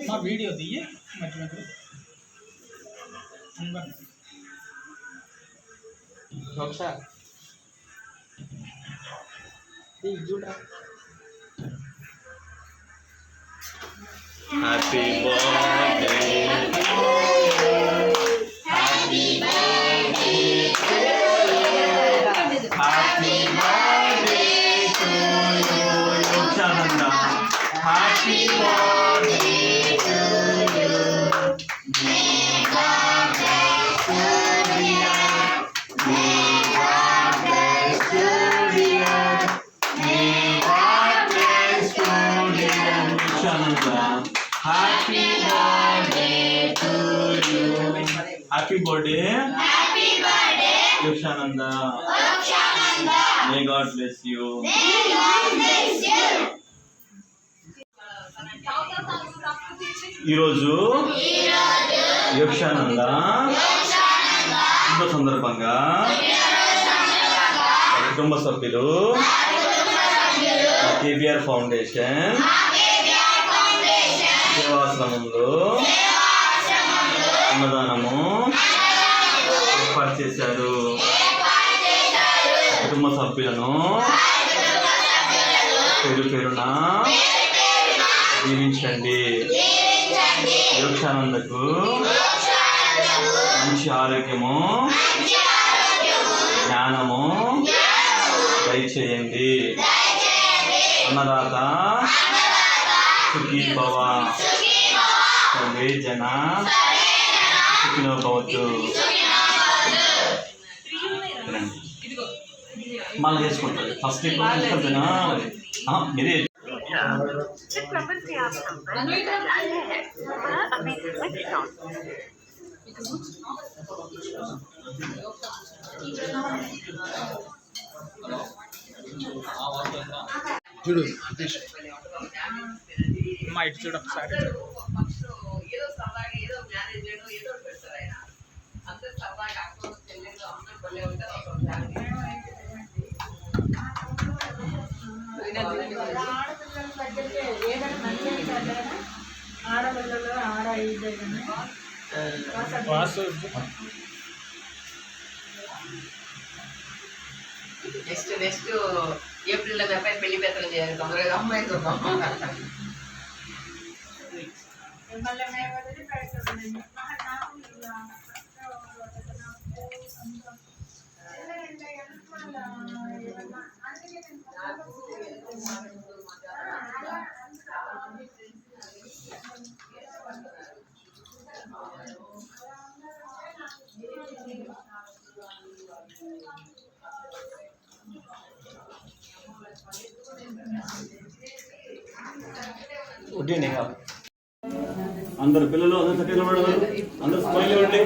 మా వీడియో దిగి మధ్య మధ్య ఒకసారి చూడరా. Happy birthday happy birthday happy birthday to you Yokshananda. Happy birthday to you. May God bless you dear. May God bless you dear. May God bless you dear Yokshananda. Happy birthday to you. Happy birthday Yokshananda. May God bless you. ఈరోజు యోక్షానంద శుభ సందర్భంగా కుటుంబ సభ్యులు KBR foundation సేవాశ్రమంలో అన్నదానము ఏర్పాటు చేశారు. కుటుంబ సభ్యులను పేరు పేరున దీవించండి. యోక్షానందకు మంచి ఆరోగ్యము జ్ఞానము దయచేయండి. అన్నదాత సుఖీ భవ సర్వే జన సుఖినో భవతు. మళ్ళీ చేసుకుంటారు ఫస్ట్ మీరే. చూడు మా ఇటు చూడు ఒకసారి. నెక్స్ట్ ఏప్రిల్లో అబ్బాయి పెళ్లి పెత్తలు చేయాలి. తొందరగా అమ్మాయి చూద్దాం. అందరు పిల్లలు అందరూ చక్కగా అందరూ స్మైల్ ఇవ్వండి.